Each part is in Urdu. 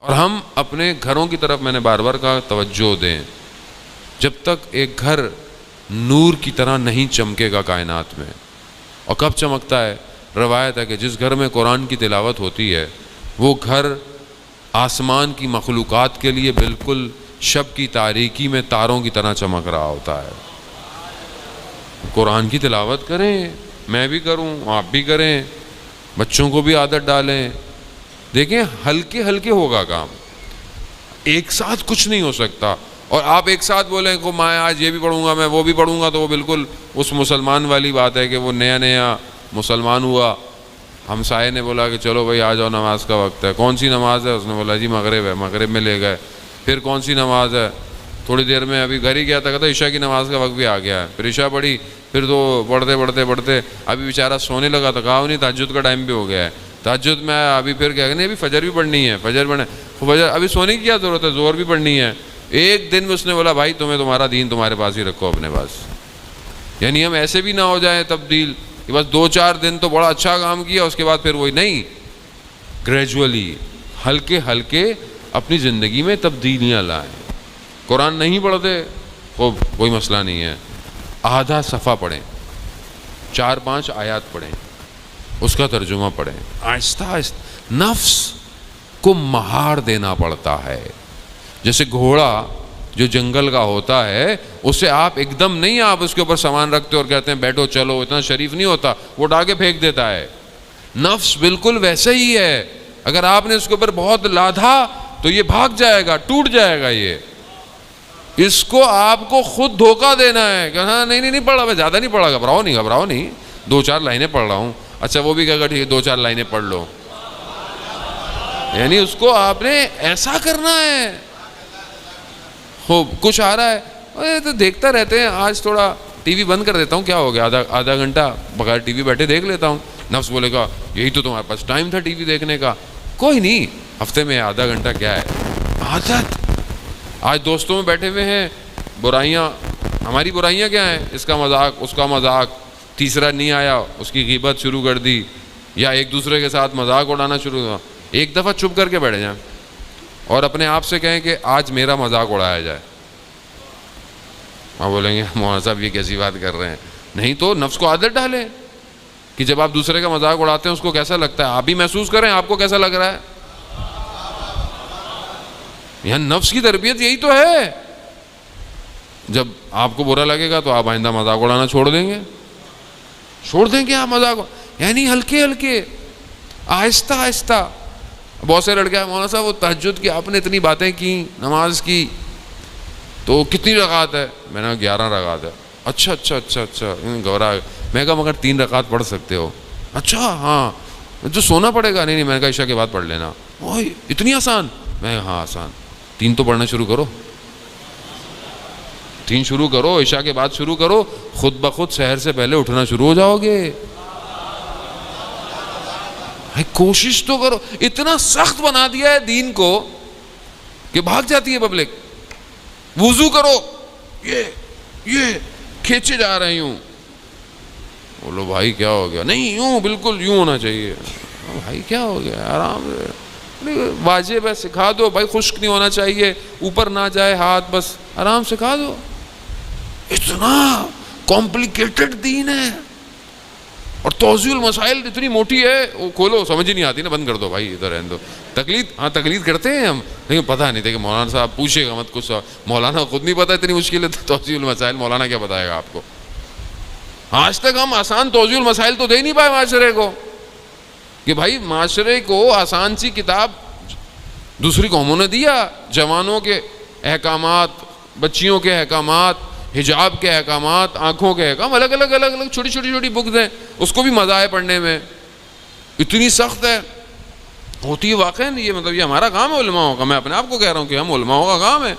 اور ہم اپنے گھروں کی طرف میں نے بار بار کہا توجہ دیں. جب تک ایک گھر نور کی طرح نہیں چمکے گا کائنات میں. اور کب چمکتا ہے؟ روایت ہے کہ جس گھر میں قرآن کی تلاوت ہوتی ہے وہ گھر آسمان کی مخلوقات کے لیے بالکل شب کی تاریکی میں تاروں کی طرح چمک رہا ہوتا ہے. قرآن کی تلاوت کریں، میں بھی کروں، آپ بھی کریں، بچوں کو بھی عادت ڈالیں. دیکھیں ہلکے ہلکے ہوگا کام، ایک ساتھ کچھ نہیں ہو سکتا. اور آپ ایک ساتھ بولیں کہ میں آج یہ بھی پڑھوں گا، میں وہ بھی پڑھوں گا، تو وہ بالکل اس مسلمان والی بات ہے کہ وہ نیا مسلمان ہوا. ہمسائے نے بولا کہ چلو بھائی آ جاؤ نماز کا وقت ہے. کون سی نماز ہے؟ اس نے بولا جی مغرب ہے. مغرب میں لے گئے. پھر کون سی نماز ہے؟ تھوڑی دیر میں ابھی گھر ہی گیا تھا، کہتا عشاء کی نماز کا وقت بھی آ گیا ہے. پھر عشاء پڑھی، پھر تو پڑھتے ابھی بیچارہ سونے لگا تو کہا نہیں تہجد کا ٹائم بھی ہو گیا ہے. تہجد میں ابھی پھر کہا نہیں ابھی فجر بھی پڑھنی ہے، فجر ابھی سونے کی کیا ضرورت ہے، ظہر بھی پڑھنی ہے. ایک دن میں اس نے بولا بھائی تمہارا دین تمہارے پاس ہی رکھو اپنے پاس. یعنی ہم ایسے بھی نہ ہو جائیں تبدیل کہ بس 2-4 دن تو بڑا اچھا کام کیا، اس کے بعد پھر وہی نہیں. گریجولی ہلکے ہلکے اپنی زندگی میں تبدیلیاں لائیں. قرآن نہیں پڑھتے کوئی مسئلہ نہیں ہے، آدھا صفحہ پڑھیں، 4-5 آیات پڑھیں، اس کا ترجمہ پڑھیں. آہستہ آہستہ نفس کو مہار دینا پڑتا ہے. جیسے گھوڑا جو جنگل کا ہوتا ہے، اسے آپ ایک دم نہیں آپ اس کے اوپر سامان رکھتے اور کہتے ہیں بیٹھو چلو، اتنا شریف نہیں ہوتا، وہ اٹھا کے پھینک دیتا ہے. نفس بالکل ویسے ہی ہے. اگر آپ نے اس کے اوپر بہت لادا تو یہ بھاگ جائے گا، ٹوٹ جائے گا. یہ اس کو آپ کو خود دھوکہ دینا ہے کہ ہاں نہیں پڑھ رہا، میں زیادہ نہیں پڑھا، گھبراؤ نہیں 2-4 لائنیں پڑھ رہا ہوں. اچھا وہ بھی کہے گا ٹھیک ہے 2-4 لائنیں پڑھ لو. یعنی اس کو آپ نے ایسا کرنا ہے. کچھ آ رہا ہے تو دیکھتا رہتے ہیں، آج تھوڑا ٹی وی بند کر دیتا ہوں، کیا ہو گیا آدھا گھنٹہ بغیر ٹی وی بیٹھے دیکھ لیتا ہوں. نفس بولے گا یہی تو تمہارے پاس ٹائم تھا ٹی وی دیکھنے کا. کوئی نہیں، ہفتے میں آدھا گھنٹہ کیا ہے، عادت. آج دوستوں میں بیٹھے ہوئے ہیں، برائیاں، ہماری برائیاں کیا ہیں، اس کا مذاق اس کا مذاق، تیسرا نہیں آیا اس کی غیبت شروع کر دی، یا ایک دوسرے کے ساتھ مذاق اڑانا شروع ہوا. ایک دفعہ چپ کر کے بیٹھ جائیں اور اپنے آپ سے کہیں کہ آج میرا مذاق اڑایا جائے. آپ بولیں گے مولانا صاحب یہ کیسی بات کر رہے ہیں. نہیں تو نفس کو عادت ڈالیں کہ جب آپ دوسرے کا مذاق اڑاتے ہیں اس کو کیسا لگتا ہے، آپ بھی محسوس کریں آپ کو کیسا لگ رہا ہے. یہاں نفس کی تربیت یہی تو ہے. جب آپ کو برا لگے گا تو آپ آئندہ مذاق اڑانا چھوڑ دیں گے آپ مذاق. یعنی ہلکے ہلکے، آہستہ آہستہ. بہت سے لڑکے مولانا صاحب وہ تہجد کی آپ نے اتنی باتیں کی، نماز کی، تو کتنی رکعت ہے؟ میں نے کہا 11 رکعت ہے. اچھا گھبرا. میں کہا مگر 3 رکعت پڑھ سکتے ہو؟ اچھا ہاں. جو سونا پڑے گا؟ نہیں میں نے کہا عشاء کے بعد پڑھ لینا. اتنی آسان؟ میں ہاں آسان. 3 تو پڑھنا شروع کرو، 3 شروع کرو، عشاء کے بعد شروع کرو، خود بخود سحر سے پہلے اٹھنا شروع ہو جاؤ گے. کوشش تو کرو. اتنا سخت بنا دیا ہے دین کو کہ بھاگ جاتی ہے پبلک. وضو کرو، یہ کھینچے جا رہے ہوں. بولو بھائی کیا ہو گیا؟ نہیں یوں بالکل یوں ہونا چاہیے. بھائی کیا ہو گیا؟ آرام سے، واجب ہے سکھا دو بھائی، خشک نہیں ہونا چاہیے، اوپر نہ جائے ہاتھ، بس آرام سکھا دو. اتنا کمپلیکیٹڈ دین ہے اور توضیح المسائل اتنی موٹی ہے، وہ کھولو سمجھ ہی نہیں آتی نا، بند کر دو بھائی ادھر رہنے دو. تقلید کرتے ہیں ہم، لیکن پتہ نہیں تھا کہ مولانا صاحب پوچھے گا مت کچھ. مولانا خود نہیں پتا اتنی مشکل ہے توضیح المسائل، مولانا کیا بتائے گا آپ کو. آج تک ہم آسان توضیح المسائل تو دے نہیں پائے معاشرے کو، کہ بھائی معاشرے کو آسان سی کتاب دوسری قوموں نے دیا. جوانوں کے احکامات، بچیوں کے احکامات، حجاب کے احکامات، آنکھوں کے احکام، الگ الگ چھوٹی بکس ہیں. اس کو بھی مزہ ہے پڑھنے میں. اتنی سخت ہے، ہوتی ہے واقعی. یہ مطلب یہ ہمارا کام ہے علماؤں کا. میں اپنے آپ کو کہہ رہا ہوں کہ ہم علماؤں کا کام ہے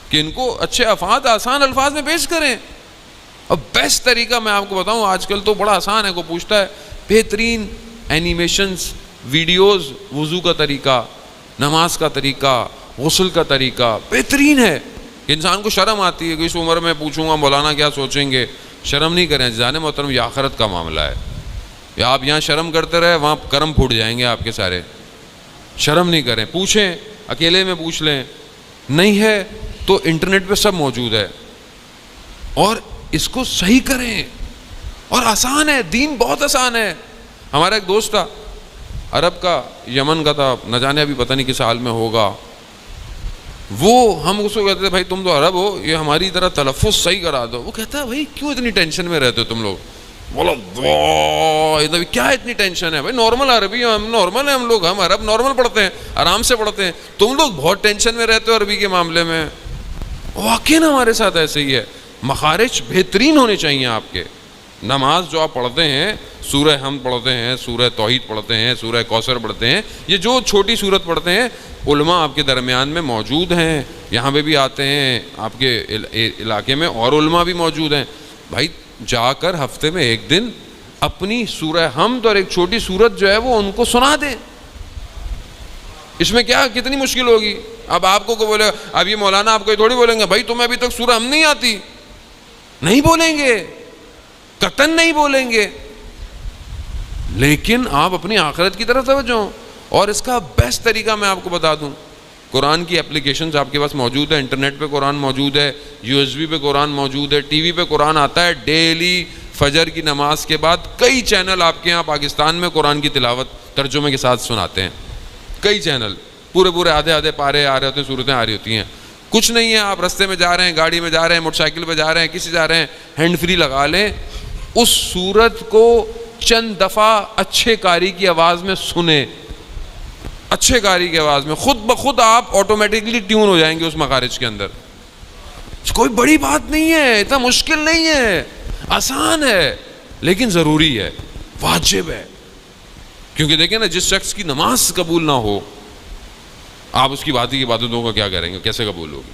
کہ ان کو اچھے افاد آسان الفاظ میں پیش کریں. اب بیسٹ طریقہ میں آپ کو بتاؤں، آج کل تو بڑا آسان ہے. کوئی پوچھتا ہے بہترین اینیمیشنز، ویڈیوز، وضو کا طریقہ، نماز کا طریقہ، غسل کا طریقہ بہترین ہے. انسان کو شرم آتی ہے کہ اس عمر میں پوچھوں گا مولانا کیا سوچیں گے. شرم نہیں کریں جانے محترم، یہ آخرت کا معاملہ ہے. یا آپ یہاں شرم کرتے رہے وہاں کرم پھوٹ جائیں گے آپ کے سارے. شرم نہیں کریں، پوچھیں اکیلے میں پوچھ لیں, نہیں ہے تو انٹرنیٹ پہ سب موجود ہے, اور اس کو صحیح کریں. اور آسان ہے, دین بہت آسان ہے. ہمارا ایک دوست تھا عرب کا, یمن کا تھا, نہ جانے ابھی پتہ نہیں کس حال میں ہوگا. وہ ہم اس کو کہتے تھے بھائی تم تو عرب ہو, یہ ہماری طرح تلفظ صحیح کرا دو. وہ کہتا ہے بھائی کیوں اتنی ٹینشن میں رہتے ہو تم لوگ؟ بولو کیا اتنی ٹینشن ہے بھائی, نارمل عربی ہم نارمل ہیں, ہم لوگ, ہم عرب نارمل پڑھتے ہیں, آرام سے پڑھتے ہیں, تم لوگ بہت ٹینشن میں رہتے ہو عربی کے معاملے میں. واقعی ہمارے ساتھ ایسے ہی ہے. مخارج بہترین ہونے چاہیے آپ کے. نماز جو آپ پڑھتے ہیں, سورہ حمد پڑھتے ہیں, سورہ توحید پڑھتے ہیں, سورہ کوثر پڑھتے ہیں, یہ جو چھوٹی سورت پڑھتے ہیں, علماء آپ کے درمیان میں موجود ہیں, یہاں پہ بھی آتے ہیں آپ کے علاقے میں, اور علماء بھی موجود ہیں. بھائی جا کر ہفتے میں ایک دن اپنی سورہ حمد اور ایک چھوٹی سورت جو ہے وہ ان کو سنا دیں. اس میں کیا کتنی مشکل ہوگی؟ اب آپ کو بولے, اب یہ مولانا آپ کو تھوڑی بولیں گے بھائی تمہیں ابھی تک سورہ حمد نہیں آتی. نہیں بولیں گے, قطعاً نہیں بولیں گے. لیکن آپ اپنی آخرت کی طرف توجہ ہوں. اور اس کا بیسٹ طریقہ میں آپ کو بتا دوں, قرآن کی اپلیکیشنز آپ کے پاس موجود ہے, انٹرنیٹ پہ قرآن موجود ہے, USB پہ قرآن موجود ہے, ٹی وی پہ قرآن آتا ہے. ڈیلی فجر کی نماز کے بعد کئی چینل آپ کے یہاں پاکستان میں قرآن کی تلاوت ترجمے کے ساتھ سناتے ہیں. کئی چینل پورے آدھے پارے آ رہے ہوتے ہیں, صورتیں آ رہی ہوتی ہیں. کچھ نہیں ہے, آپ رستے میں جا رہے ہیں, گاڑی میں جا رہے ہیں, موٹر سائیکل پہ جا رہے ہیں, کسی جا رہے ہیں, ہینڈ فری لگا لیں, اس سورت کو چند دفعہ اچھے قاری کی آواز میں سنیں. اچھے قاری کی آواز میں خود بخود آپ آٹومیٹکلی ٹیون ہو جائیں گے اس مخارج کے اندر. کوئی بڑی بات نہیں ہے, اتنا مشکل نہیں ہے, آسان ہے, لیکن ضروری ہے, واجب ہے. کیونکہ دیکھیں نا, جس شخص کی نماز قبول نہ ہو, آپ اس کی باقی کی عبادتوں کا کیا کریں گے, کیسے قبول ہوگی؟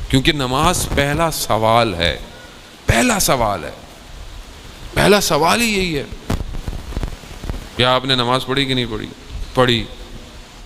کیونکہ نماز پہلا سوال ہے, پہلا سوال ہے, پہلا سوال ہی یہی ہے. کیا آپ نے نماز پڑھی کہ نہیں پڑھی؟ پڑھی.